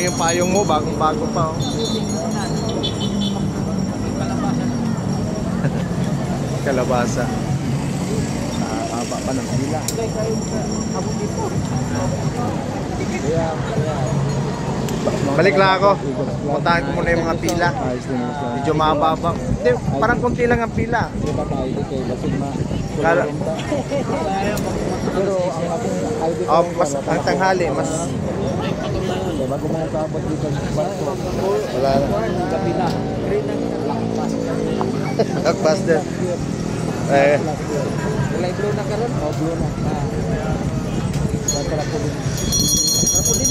yung payong mo, bagong-bago pa. Oh. Kalabasa. Haba pa ng pila. Balik lang ako. Puntahan ko muna yung mga pila. Medyo mababa. Hindi, parang konti lang ang pila. Kala. Oh, mas ang tanghali, mas bago mga kabot dito sa barko. Wala na. Blockbuster. Kulay blue na karon? Oh, blue na. Para po din. Para po din.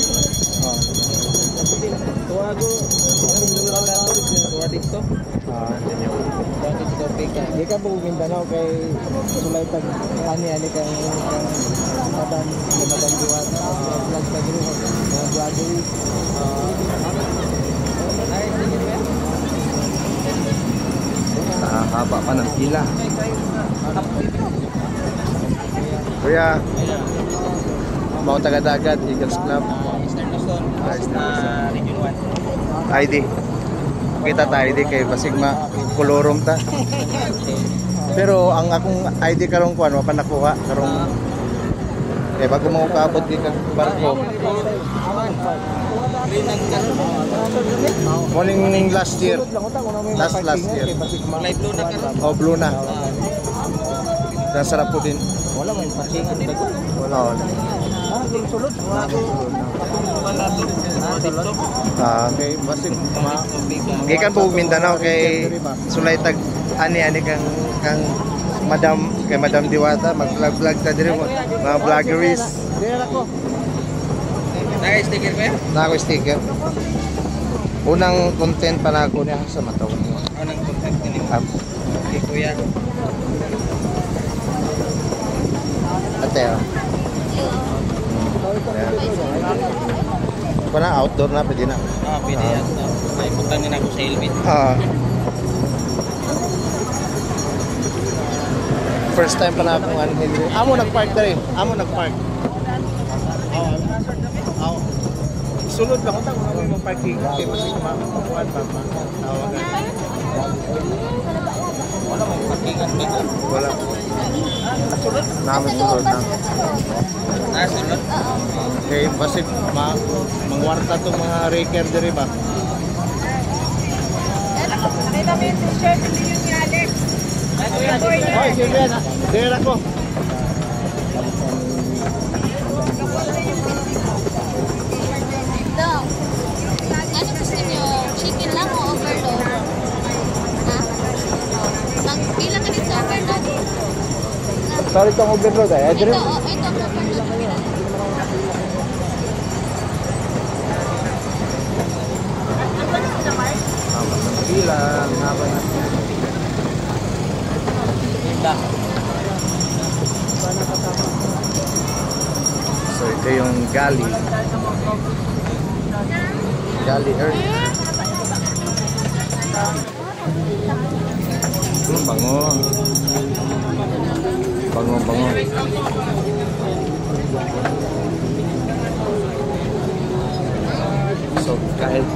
Oh. Tuwago. Tuwa dito. Di ka po Mindanao kay sulay tag ani kay Madam Diwata. Vlog sa group. Vloggery. Haba pa ng pila. Kuya, mga taga-dagat, Eagles Club. Region 1. ID. Kita ta ID kay Basigma kolorom ta. Pero ang akong ID karong kuan wa pa nakuha karong bago mo kaabot di kag barko. Morning last year. Last year. Kulay blue na karon. Oh, blue na. Sarap po din. Wala may parkingan dito. Wala. Sulod. Okay, basig gikan po Mindanao kay sulay tag ani kang Madam Diwata mag-vlog ta diri mga vloggeries. Sticker ba? Na ako sticker. Unang content pa na ako niya sa mataw mo. Unang content ni Okay, kuya. Ate. Para outdoor na pwede na. Pwede yan. May putang din ako sa helmet. First time pa na akong anhil. Amo nag-park na rin. Sulod lang ko ta kung ano yung parking. Okay, kasi kumakuan pa. Tawagan. Wala may parkingan dito. Wala. Sulod? Namin sulod na. Sulod? Okay, kasi mangwarta itong mga raker diri ba? Nakita mo yung t-shirt, hindi yun ni Alex. Hoy, sige na. Diri ako. Ano gusto nyo? Chicken lang o overload? Ha? Magpila ka din sa overload? Sorry itong overload ay. Ito ang overload. Pila, haba na. So ito yung Gali Earth. Bango. So kahit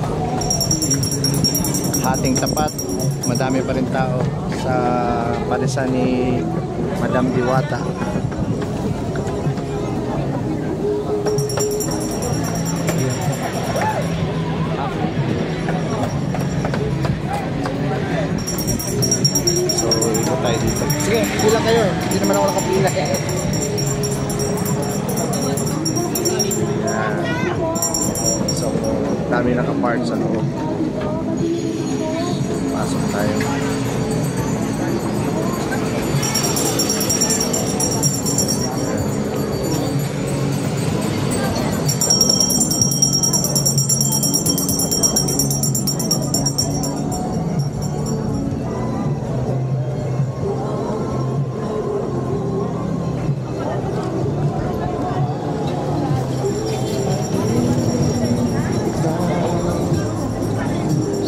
hating tapat, madami pa rin tao sa palisan ni Madam Diwata. So ikot tayo dito. Sige, pila kayo. Hindi naman ako nakapila. Yan. So dami nakapark sa loob. Pasok tayo.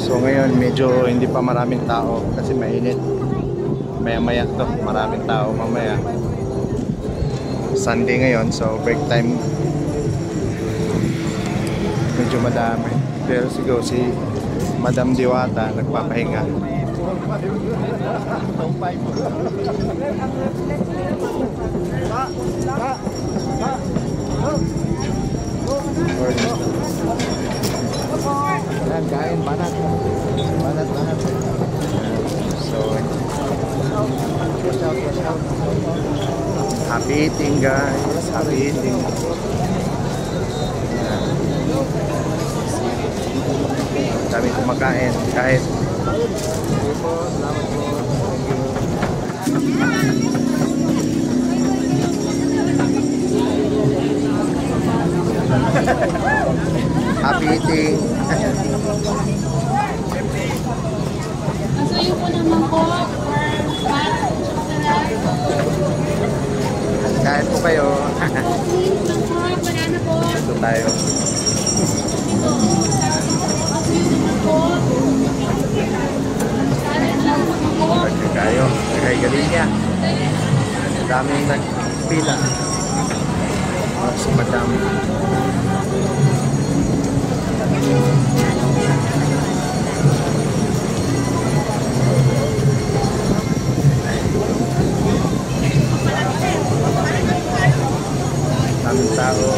So ngayon medyo hindi pa maraming tao kasi mainit. Maya-maya to, maraming tao mamaya. Sunday ngayon, so break time. medyo madami. Pero siguro si Madam Diwata nagpapahinga. Yan, kain, banat. Banat. So, Wash out. happy eating guys. Happy eating. Yan. Dami kumakain. Kahit Sige po, salamat po. Thank you. happy eating. Ang sayo po naman po for mat, salad. Kahit po kayo. Please lang po, banana po. Ito tayo. Ito, ang sayo naman po. Salad lang naman po. Pagka kayo. Kay Galinya. Daming nagpila. Si Madam. Daming tao.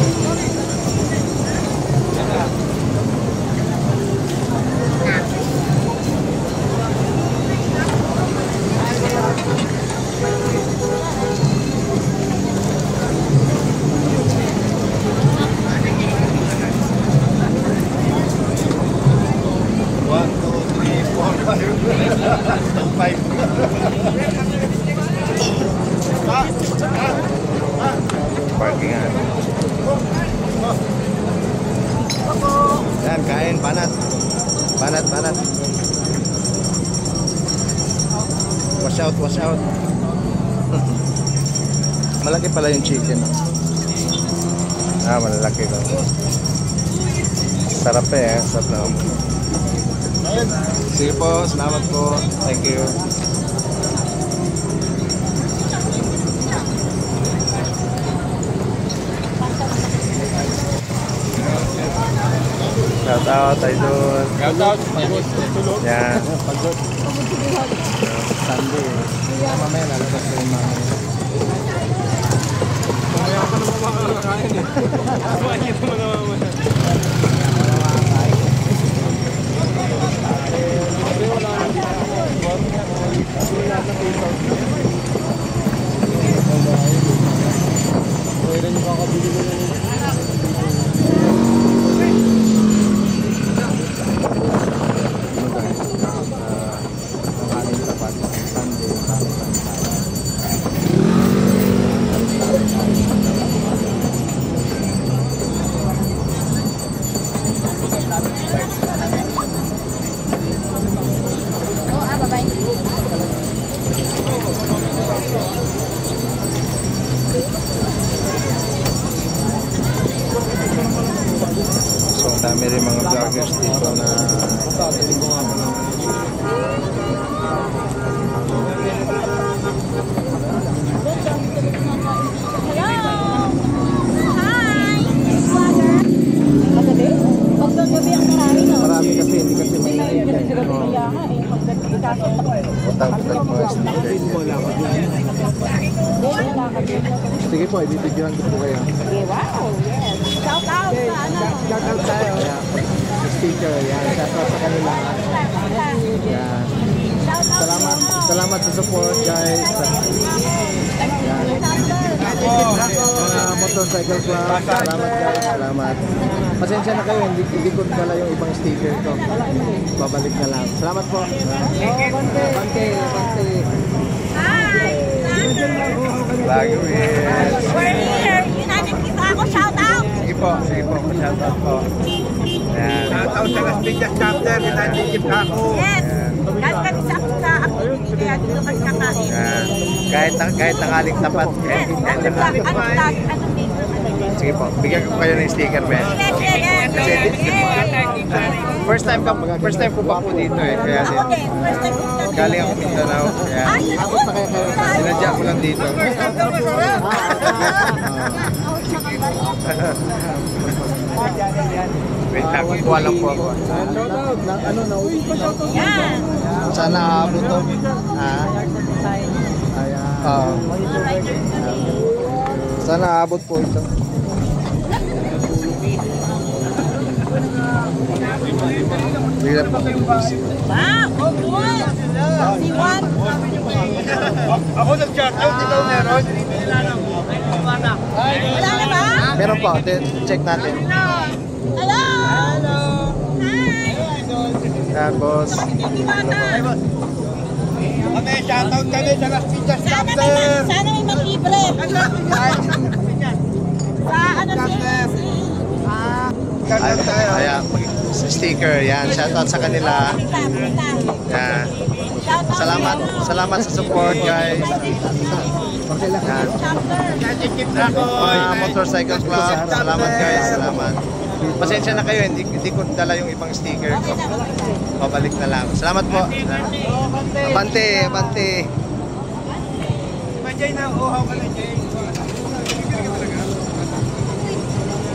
Parkingan. Yan, kain, banat. Banat. Wash out. Malaki pala yung chicken. No? Malalaki ko. Sarap eh. Sarap na. Sige po, salamat po. Thank you. Shout out, idol. Shout out, pagod. Tulog. Yan. Pagod. Sunday. Mamaya lalabas ko yung mga. Mamaya ka naman makakakain eh. Makikita mo naman mamaya. Pwede nyo kakabili ko na So, ang dami rin mga vloggers dito na marami kasi, hindi kasi mainit yan. Utang-utang mga sticker. sige po, ibibidyohan ko po kayo. Wow, yes. Shout out sa ano. Shout out tayo. Yeah. Sticker, yan. Shout out sa kanila. Yan. Salamat sa support, guys. Yan. Mga motorcycle club, salamat guys. Salamat. Pasensya na kayo, hindi ko pala yung ibang sticker ko. Babalik na lang. Salamat po. Bante. Vlogger is... We're here. United kita ako. Shout out. Sige po. Shout out po. Yan. Shout out sa Las Piñas chapter, United Gift ako. Yes. Kahit kami sa activity kaya dito kami kakain. Yan. Kahit nakaling tapat. Yes. Anong vlog? Anong video? Sige po. Bigyan ko kayo ng sticker, Ben. First time ko pa po dito eh. Kaya Ako din. First time ko dito. galing ako Mindanao. Kaya Ay, ako. sinadya ko lang dito. Wait lang, kukuha lang po ako. Shoutout na ano na Yan. Sana aabot to. Ah, Ayan. sana aabot po ito. Bigla po. Wow, good. Si Juan. Ako nag-shoutout, ikaw meron. Wala na ba? Meron po, check natin. Hello. Yan, boss. Kami, shoutout kami sa Las Piñas chapter. Sana may mag-libre. Sa ano si... Ayan, sticker. Yan, shoutout sa kanila. Yan. Salamat sa support, guys. Yan. Mga motorcycle club. Salamat, guys. Salamat. Pasensya na kayo, hindi ko dala yung ibang sticker ko. Pabalik na lang. Salamat po. Abante, abante. Majay na, uhaw ka na, Jay.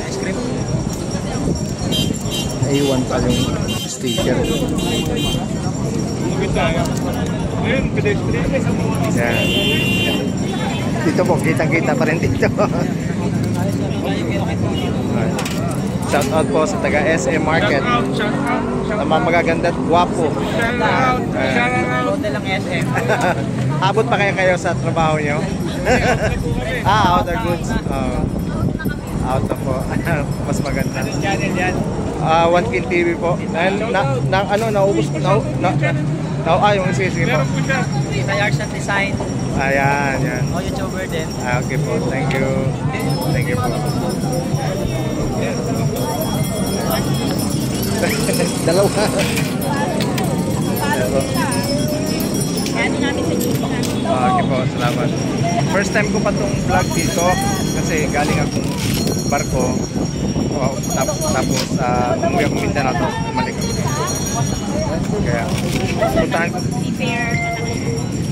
Ice cream. A1 pa yung sticker. Yan. Dito po, kitang-kita pa rin dito. Shout out po sa taga SM Market. Sa mga magaganda at gwapo. Hotel lang SM. Abot pa kayo sa trabaho nyo? Outer goods. Out na po. Mas maganda. Channel yan. One Kin TV po. Naubos yung sige po. Sa Yards and Design. Ayan, yan. O, YouTuber din. Okay po. Thank you. Thank you po. Dalawa. Ano namin sa dito namin. Okay po, salamat. First time ko pa tong vlog dito kasi galing akong barko. Tapos umuwi ako Mindanao to, bumalik ako. Kaya puntahan ko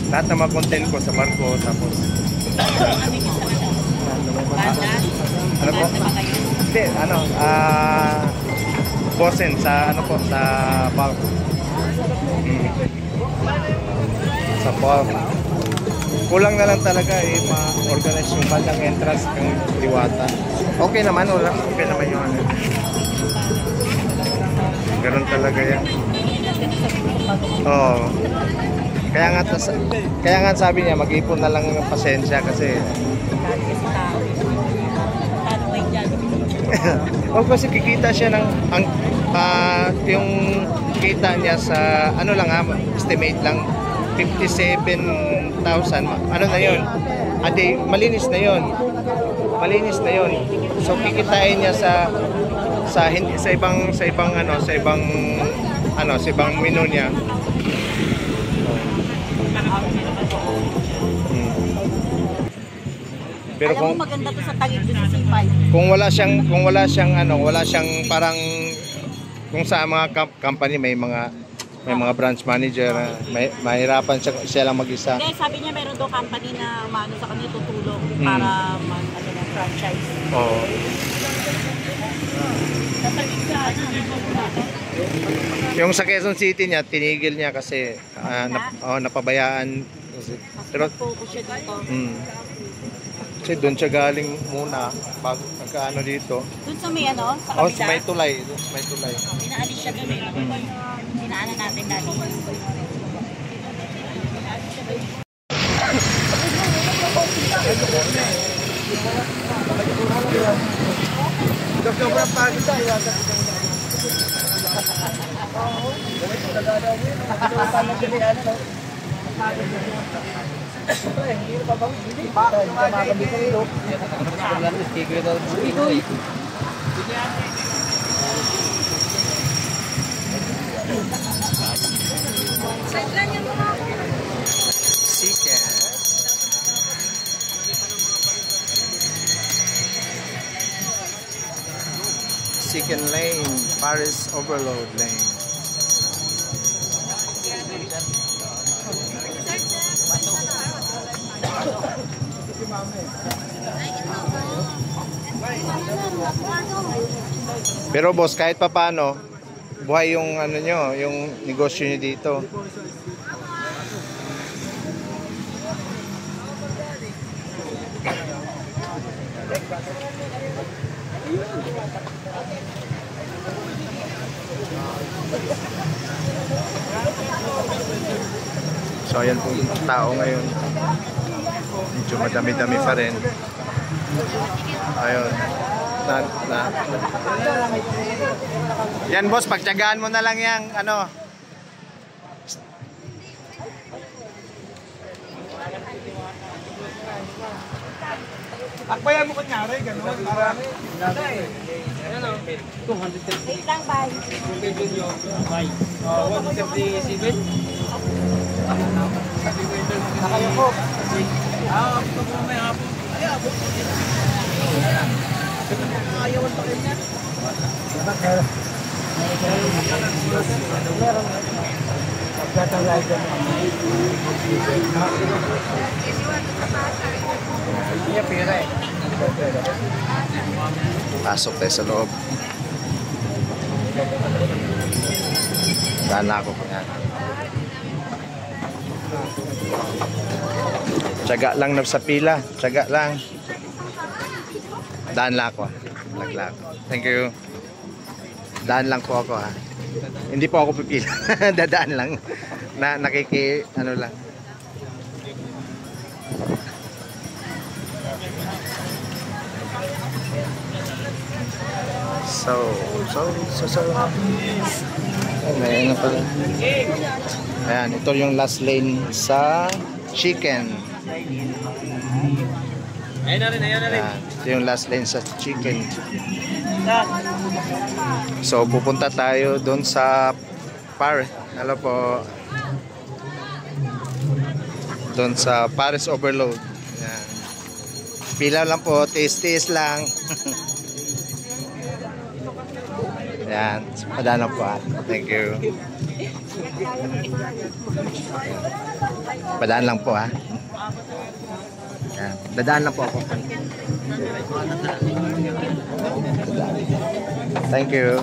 lahat ng mga content ko sa barko, tapos ano po? Hindi, bossen sa sa bulk. Sa bulk. Kulang na lang talaga ma-organize yung bandang entrance ng Diwata. Okay naman, okay naman yung ano. Ganun talaga yan. Oo. Kaya nga sabi niya, mag-ipon na lang ng pasensya kasi o kasi kikita siya ng yung kita niya sa ano lang estimate lang 57,000. Ano na 'yon? Ade, malinis na 'yon. Malinis na 'yon. So kikitain niya sa ibang menu niya. Pero Alam mo maganda to sa Taguig sa C5. kung wala siyang parang kung sa mga company may mga branch manager, mahirapan siya lang mag-isa. Hindi, sabi niya meron daw company na umano sa kanya tutulong para ng franchise. Oo. Sa Taguig sa Yung sa Quezon City niya, tinigil niya kasi napabayaan. Pero focus siya dito. kasi doon siya galing muna bago nagkaano dito. Doon sa may sa Oh, kabila. may tulay. Doon sa may tulay. Pinaalis siya doon Dinaanan natin dati. Sobrang pagod tayo. Chicken Lane, Paris Overload Lane. Pero boss, kahit pa paano, buhay yung ano nyo, yung negosyo nyo dito. So ayan po yung tao ngayon. Medyo madami-dami pa rin. Ayun. Yan boss, pagtyagaan mo na lang yang ano. Akbayan mo kunyari, gano'n. Marami. Wait lang, bye. 157. Nakayo po. Ayawan pa rin yan. Pasok tayo sa loob. Daan na ako. Yan. Tiyaga lang na sa pila. Tiyaga lang. Daan lang ako. Laglag. Thank you. Daan lang po ako ha. Hindi po ako pipila. Dadaan lang. Ano lang. So. Ayan na pala. Ayan, ito yung last lane sa chicken. Ayan, ito yung last lane sa chicken. So, pupunta tayo doon sa Paris. Hello po. Doon sa Paris Overload. Ayan. Pila lang po, taste lang. Ayan, padaan po ha. Thank you. Padaan lang po ha. Ayan, dadaan lang po ako. Thank you.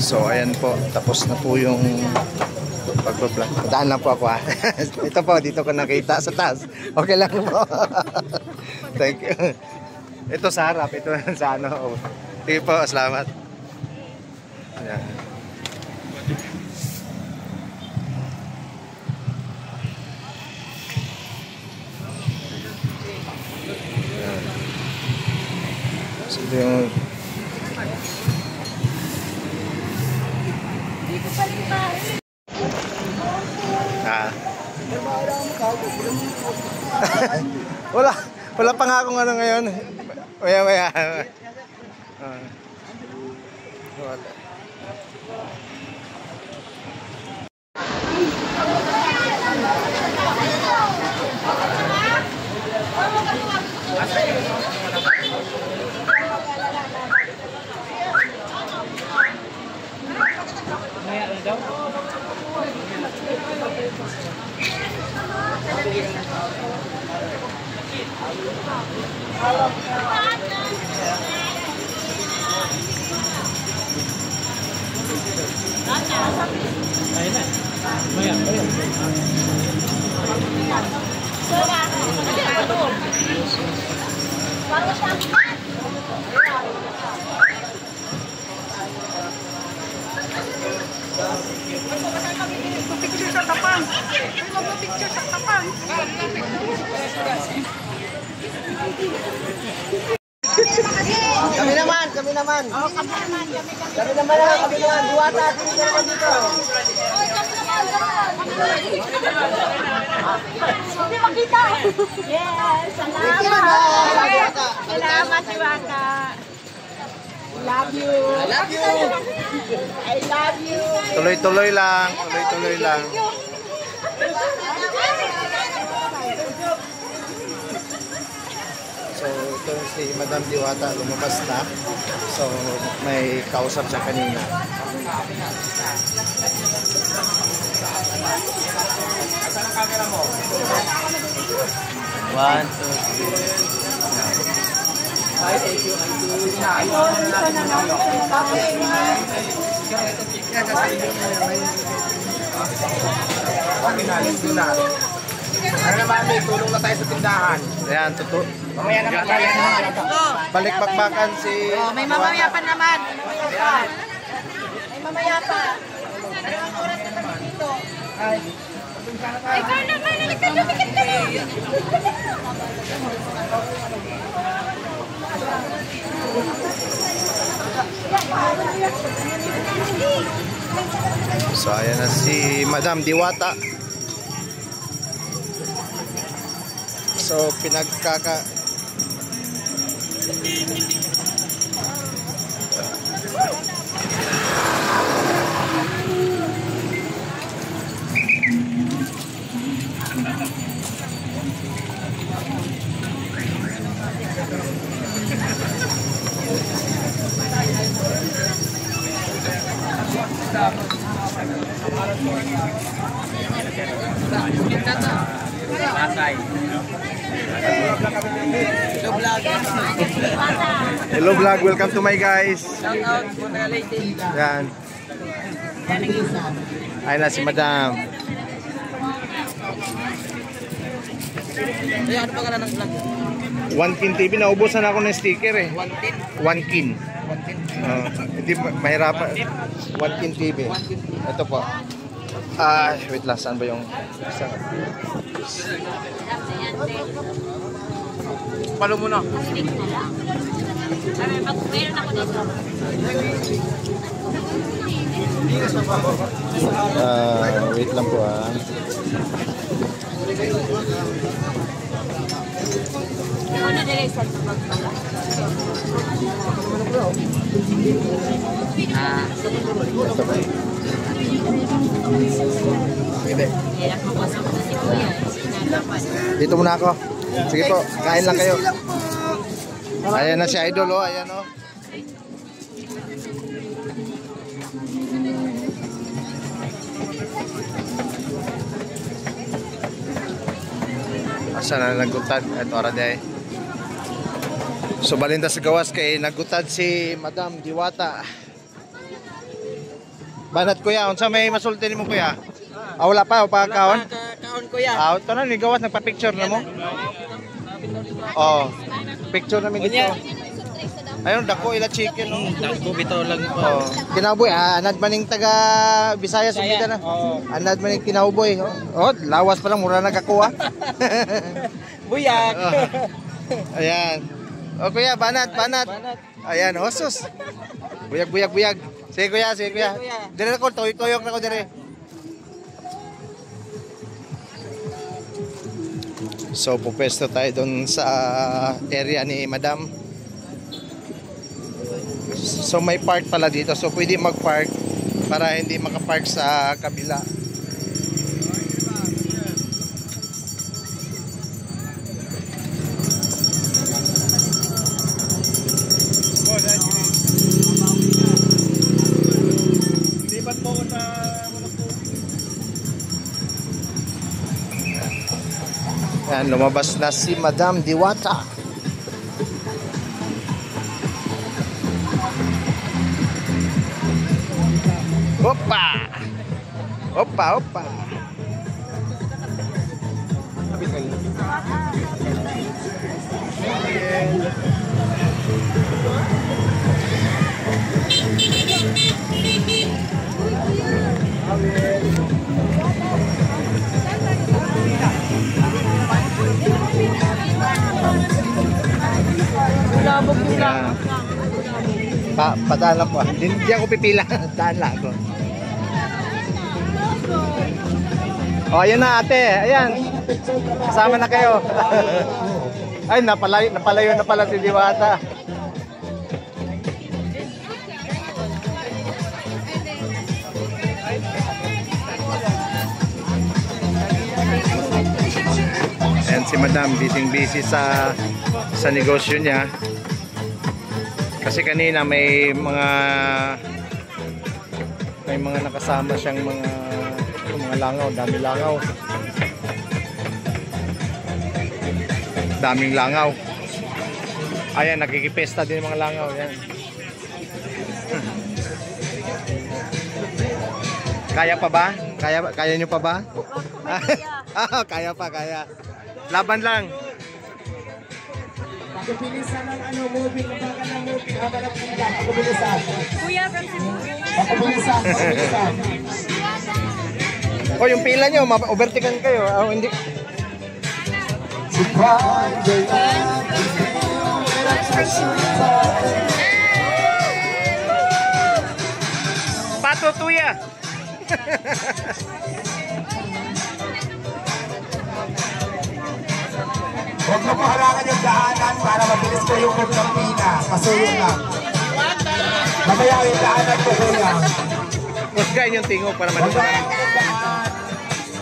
So ayan po, tapos na po yung pagpa-vlog. Daan lang po ako ha. Ito po, dito ko nakita sa taas. Okay lang po. Thank you. Ito sa harap, ito sa ano. Sige po, salamat. Ayan. So ito yung wala pa nga akong ano ngayon. Maya. Wala. Picture sa tapan. Picture sa tapan. Kami naman. Kami naman. Diwata, tingin ka naman dito. Hindi makita. Yes, salamat. Salamat, Diwata. Love you. I love you. I love you. Tuloy-tuloy lang. Tuloy-tuloy lang. So, ito si Madam Diwata lumabas na. So, may kausap siya kanina. One, two, Ano naman, may tulong na tayo sa tindahan. ayan, Mamaya naman tayo. balik bakbakan si May mamaya pa naman. May mamaya pa. Dalawang oras na kami dito. Ay, Carla, lumikit ka na. So, ayan na si Madam Diwata. So, hello vlog, welcome to my guys. Shout out for the lady. Yan. Ayun na si Madam. Ay, ano pangalan ng vlog? One Kin TV, naubusan ako ng sticker eh. One Kin. Hindi mahirapan. One Kin TV. Ito po. Wait lang, saan ba yung isa? Palo mo na. Meron ako dito. Wait lang po Ano dire sa pagpapala? Hirap mo pasok na si Kuya. Dito muna ako. Sige po, kain lang kayo. Ayan na si Idol, oh. Ayan, oh. Asa na nagutad? Ito, araday. So, balinda sa gawas kay nagutad si Madam Diwata. Banat kuya, unsa may masulti mo kuya? Wala pa, o pa kaon? Kaon Kuya. Ito na, ni gawas, nagpa-picture na mo? Oh, picture namin dito. Ayun, dako ila chicken. No? Dako bitaw lang po. Oh, kinaboy, anad maning taga Bisaya sumida na. Anad maning kinaboy. Oh, lawas pa lang mura nagakuha. Buyak. Ayan. Oh, kuya, banat. Ayan, osos. Buyag. Sige kuya. Dire ko, toyok na ko dire. So, pupesto tayo doon sa area ni Madam. So, may park pala dito. So, pwede mag-park para hindi makapark sa kabila. Yan, lumabas na si Madam Diwata. Opa. Bulabog yung lang. Padaan lang po. Hindi ako pipila. Daan lang ako. Oh, ayan na ate. Ayan. Kasama na kayo. Ay, napalayo na pala si Diwata. And si Madam busy sa negosyo niya. Kasi kanina may mga nakasama siyang mga langaw, daming langaw. Ayan, nakikipesta din yung mga langaw. Ayan. Kaya pa ba? Kaya nyo pa ba? Kaya pa. Laban lang. Pagpilisan ng movie, kapagan ng movie, habang ang pula, pagpilisan. Kuya from Cebu. Pagpilisan. O, yung pila nyo, overtikan kayo. Hindi. Patutuya. Huwag mo po halangan yung daanan para mabilis ko yung move ng pina. Pasuyo lang. Mamaya yung daanan ko kuya. Musgain yung tingo para Huwag mo manunan. halangan yung daan.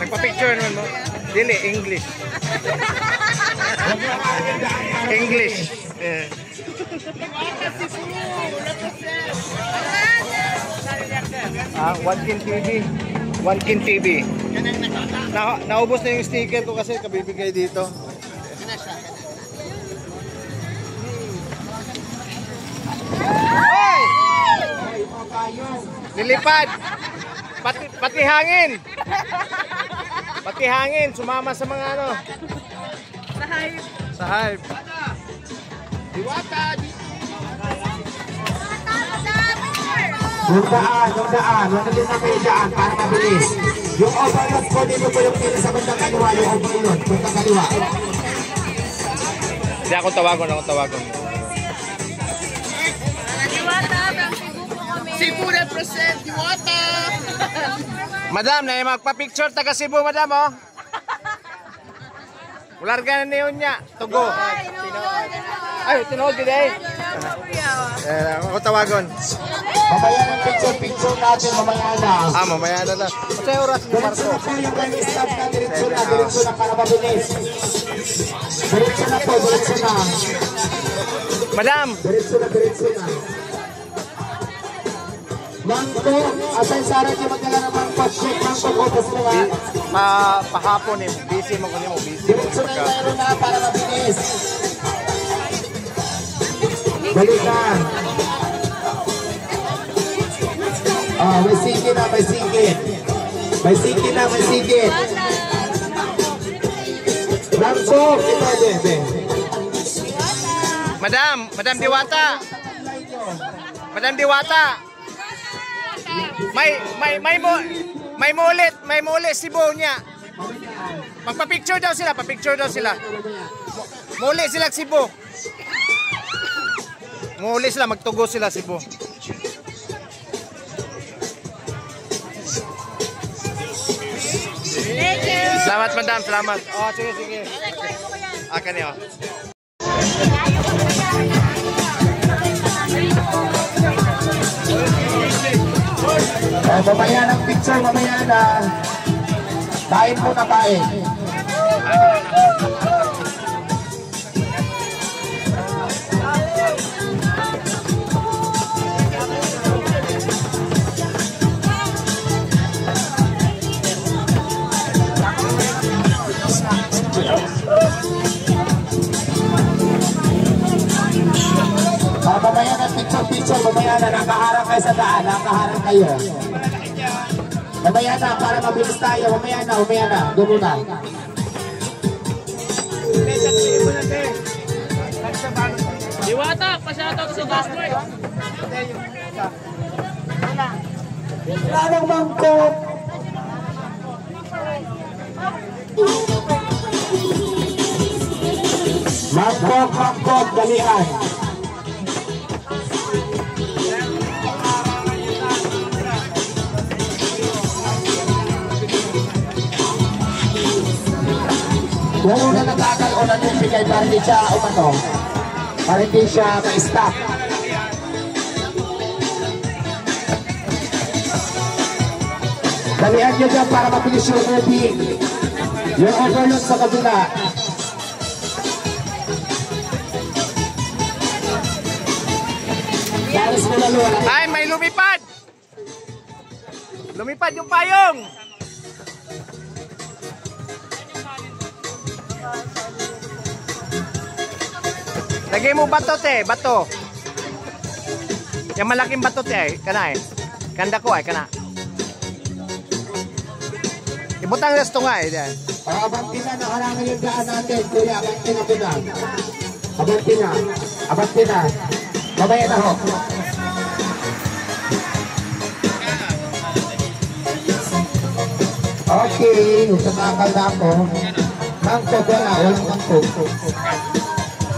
Nagpa-picture naman mo. Dili, English. Huwag mo halangan yung daanan. English. Yeah. One Kin TV. Naubos na yung sticker ko kasi kabibigay dito. Hoy! Lilipad! Pati hangin! Pati hangin, sumama sa mga ano. Sa hype. Yung daan. Huwag din na kayo daan para mabilis. Yung overload ko dito po yung pila sa bandang kaliwa. Yung overload, bandang kaliwa. Hindi ako tawagon. Diwata from Cebu po kami. Cebu represent Diwata. Madam, na magpa-picture taga Cebu, madam, oh. Ularga na niyon niya. Tugo. Ay, tinuod din eh. Ako tawagon. Mamaya ng picture natin, mamaya na. Mamaya na lang. Masaya oras ni Diretso Marco. na po yung kami staff na diretso na para mabilis. Diretso na po. Madam, Diretso na. Mangko, asan sa akin yung magdala ng mangko? Check mangko ko, tapos mga. pahapon eh. Busy mo kunin mo. Diretso na tayo na para mabilis. Balikan. May sigit na. May sigit. Mangko, ito. Madam Diwata. Madam Diwata. May mulit si Bo niya. Magpa-picture daw sila. Muli sila si Bo. Muli sila, magtugo sila si Bo. Thank you. Salamat madam, salamat. Oh, sige. Akan niyo. Mamaya ng picture, mamaya na. Kain po na kain. Mamaya ng picture, mamaya na. Nakaharang kayo sa daan, nakaharang kayo. Mamaya na, para mabilis tayo. Mamaya na. Dulo na. Diwata, pa-shoutout sa Gasper. Lalong mangkot. Mangkot, dalian. Kung una natagal o nanibigay para hindi siya umano, para hindi siya ma-stop. Dalihan nyo dyan para mabilis yung moving. Yung overload sa kabila. Paris mo lalo. Ay, may lumipad! Lumipad yung payong! Lagay mo bato te, bato. Yung malaking bato te, kana eh. Kanda ko ay, kana. Ibutang resto nga eh. Abanti na, nakarangan yung daan natin. Kuya, abanti na ko na. Abanti na. Abanti na. Mamaya na ho. Okay, usatakal na ako. Mangkog wala, walang mangkog.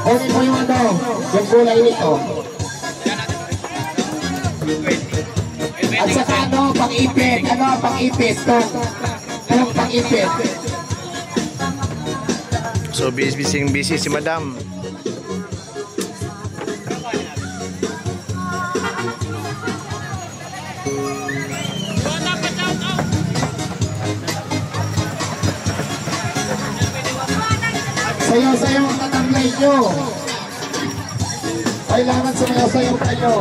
Kunin mo yung ano, yung kulay nito. At saka ano, pang-ipit. Ano, pang-ipit. Anong pang-ipit? So busy si madam. Sayaw-sayaw ang tatanglay nyo. Kailangan sumayaw-sayaw kayo.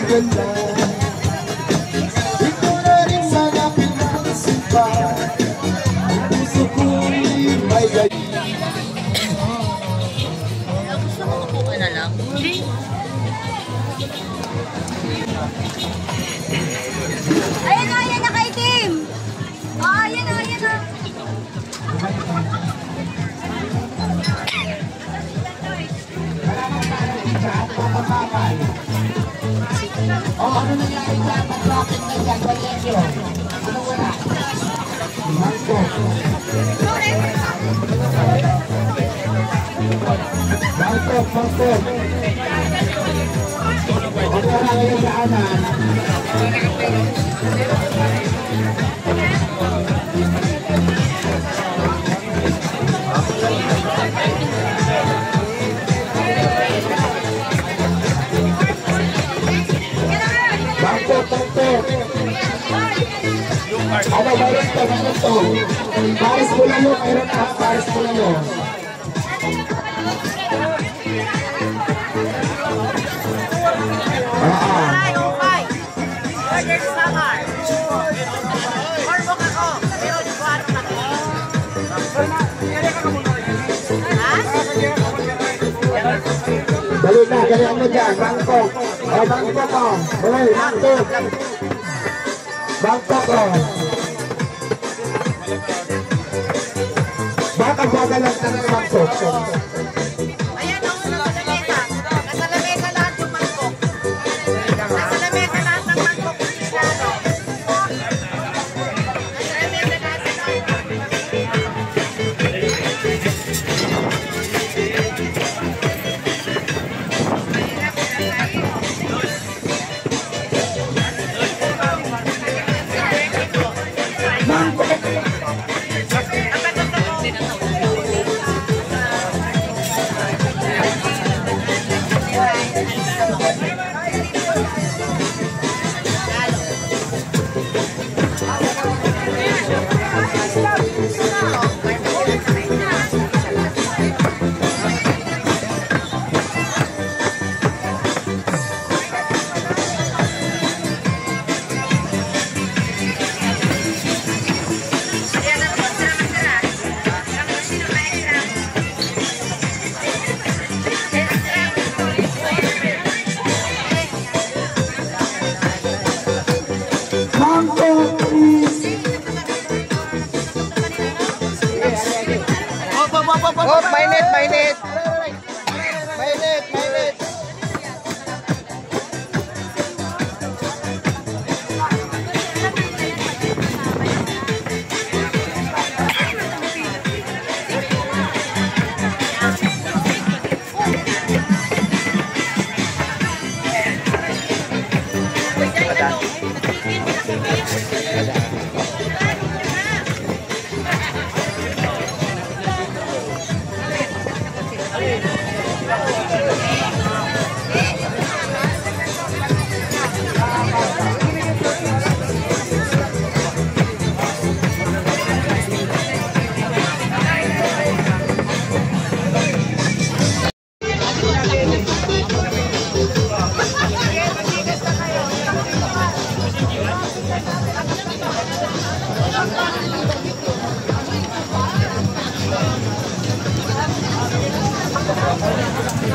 Ganda. Ito na rin sana pinansin pa. Puso ko'y may gayi. Ayan na kay Tim. Ayan na. O ano nangyari dyan? Mag-rocket na dyan. Baliyan nyo. Ano wala? Mangko. Mangko. Ano wala kayo daanan? Bangko. Ano ba rin ito? Paris Bulalo. Mayroon na Paris Bulalo. Order samar. Order ako. Pero di ko ano na. Dali na, ganyan mo dyan. Bangkok. Bangkok ko. Hoy, Bangkok. Bangkok ko. Baka gagalang na ng Bangkok. Ayan o, nasa lamesa. Nasa lamesa lahat yung mangkok. Nasa lamesa lahat ng mangkok. Nasa lamesa lahat ng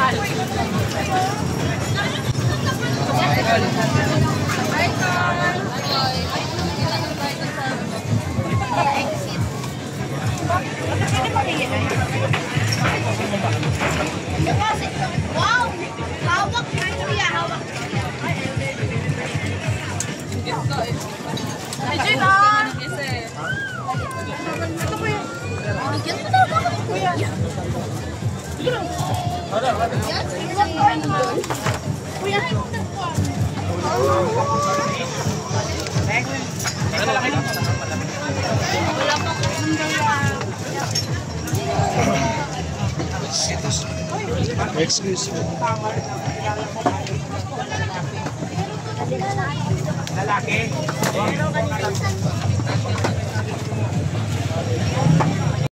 Wow! Hawak na kuya, hawak. Legit ah! Ito po yun. Bigyan mo daw ako kuya. Kuya, Excuse me. Lalaki.